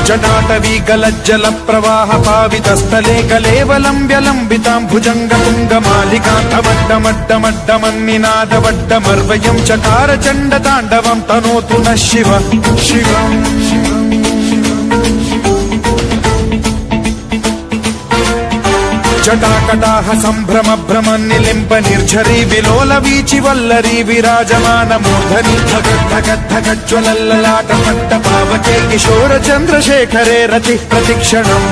जटाटवी गलज्जल प्रवाह पावितस्थले कलेवलम्ब्यलम्बितां भुजङ्गतुङ्गमालिकान्तवड्डमड्डमड्डमन्निनादवड्डमर्वयं चकार चण्डताण्डवं तनोतु नः शिव शिवम् जटाकटाह सम्भ्रम भ्रमन्निलिम्प निर्झरी विलोल वीचि वल्लरी विराजमान मूर्धनि धगद्धगद्धगज्ज्वलल्ललाट पट्ट पावके किशोर चन्द्रशेखरे रति प्रतिक्षणम्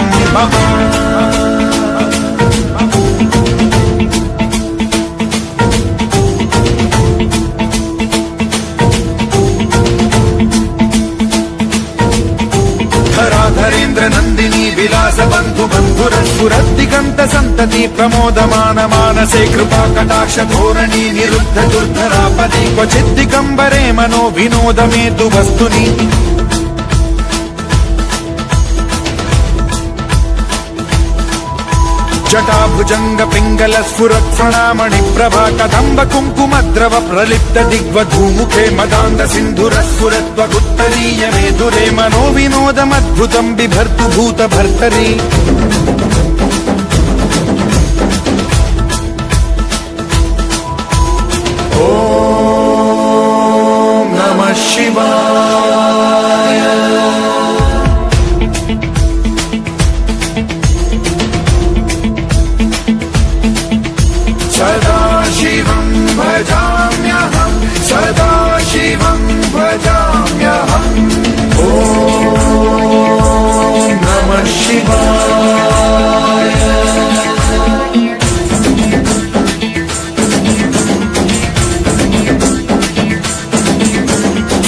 धरेन्द्र नंदिनी विलास बंधु बंधुरस्फुरद्दिगंत संतति प्रमोदमान मानसे कृपा कटाक्ष धोरणी निरुद्ध दुर्धरापदि क्वचित् दिगंबरे मनो विनोद मेतु वस्तुनि जटाभुजंग पिंगल स्फुरत् प्रणामणि प्रभा कदंब कुंकुमद्रव प्रलिप्त दिग्वधूमुखे मदान्ध सिन्धुर स्फुरत्वगुत्तरीय मेधुरे मनो विनोदमद्भुतं बिभर्तु भूत भर्तरि ॐ नमः शिवाय सदा शिवं भजाम्यहं सदा शिवं भजाम्यहम् ॐ नमः शिवाय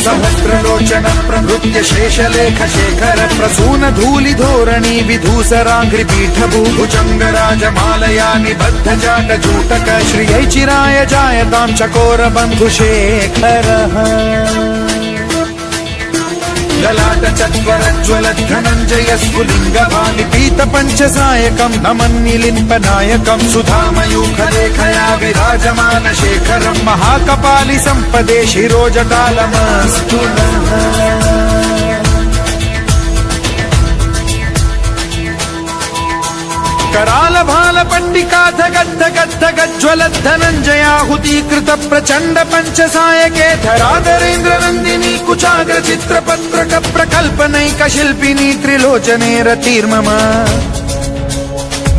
सहस्रलोचन प्रभृत्य शेषलेख शेखर प्रसून धूलि धोरणी विधूसराङ्घ्रि पीठभूभुजङ्ग राजमालया निबद्ध जाट जूटक श्रियै चिराय जायतां चकोर बन्धुशेखरः ललाट चत्वरज्ज्वल धनञ्जय स्फुलिङ्ग वालिपीत पञ्चसायकं नमन्निलिम्पनायकं सुधामयूखलेखया विराजमान शेखरं महाकपालि सम्पदे शिरोजटालमस्तु नः कराल भाल पट्टिका धगद्ध गद्ध गज्ज्वल धनञ्जयाहुतीकृत प्रचण्ड पञ्चसायके धराधरेन्द्र नन्दिनी कुचाग्र चित्रपत्रक प्रकल्पनैक शिल्पिनी त्रिलोचने रतिर्मम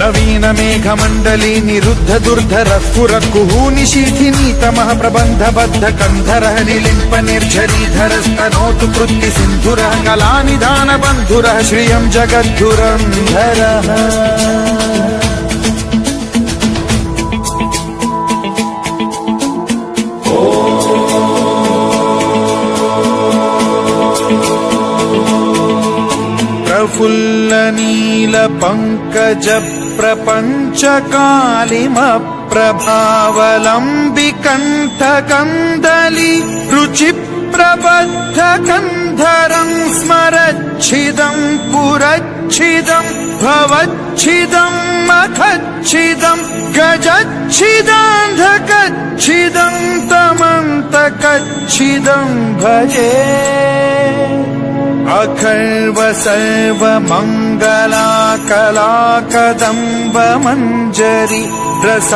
नवीन मेघमण्डली निरुद्ध दुर्धर स्फुर कुहूनि शीथिनी तमः प्रबन्ध बद्ध कन्धरः निलिम्प निर्झरीधर स्तनोतु कृत्ति सिन्धुरः कलानिधान बन्धुरः श्रियं जगद्धुरन्धरः प्रफुल्ल नील पंकज प्रपंच कालिम प्रभावलंबि कंठ कंदली रुचि प्रबद्ध कंधरं स्मरच्छिदं पुरच्छिदं भवच्छिदं मखच्छिदं गजच्छिदान्धकच्छिदं तमन्तकच्छिदं भजे अखर्व सर्व मंगला कला कदम्ब मंजरी रस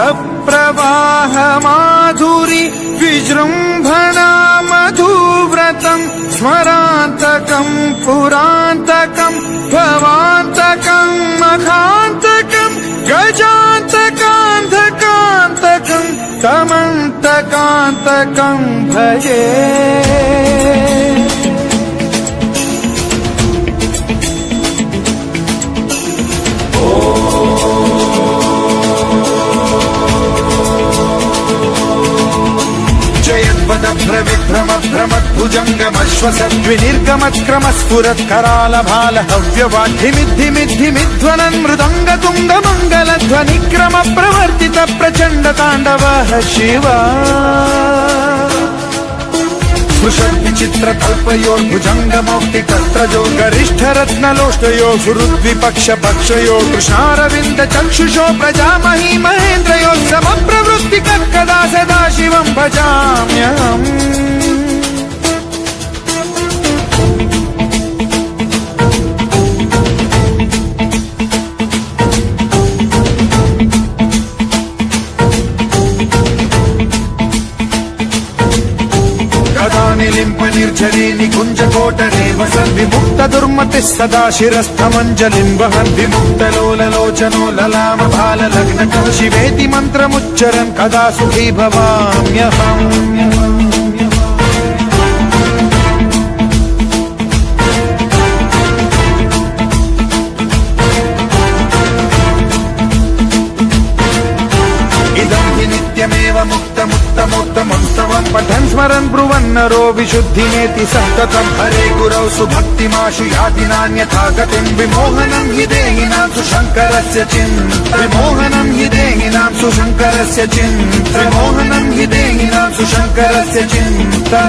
प्रवाह माधुरी विजृंभणा मधुव्रतं स्मरान्तकं पुरान्तकं भवान्तकं मखान्तकं गजान्तकान्धकान्तकं तमन्तकान्तकं भजे विभ्रम भ्रमद्भुजङ्गमश्वसद्विनिर्गमत्क्रम स्फुरत् कराल भाल हव्यवाद्धिमिद्धिमिद्धिमिध्वनन् मृदङ्ग तुङ्ग मङ्गलध्वनिक्रम प्रवर्तित प्रचण्ड ताण्डवः शिवा विचित्र कल्पयो भुजंगमौक्ति कत्रजो गरिष्ठ रत्नलोष्टयो सुहृद्विपक्ष पक्षयो कृष्णारविंद चक्षुषो प्रजामही महेन्द्रयो समप्रवृत्ति कदा सदा शिवं भजाम्यहम् वसन् विमुक्त दुर्मतिः सदा शिरस्थमञ्जलिं वहन् विमुक्तलोललोचनो ललाम भाललग्नकः शिवेति मन्त्रमुच्चरन् कदा सुखी भवाम्यहम् नित्यमेव मुक्तमुत्तमोत्तमं पठन् स्मरन् ब्रुवन्नरो विशुद्धिमेति सन्ततं हरे गुरौ सुभक्तिमाशु याति नान्यथा गतिं विमोहनं हि देहिनां सुशङ्करस्य चिन्ता विमोहनं हि देहिनां सुशङ्करस्य चिन्ता विमोहनं हि देहिनां सुशङ्करस्य चिन्ता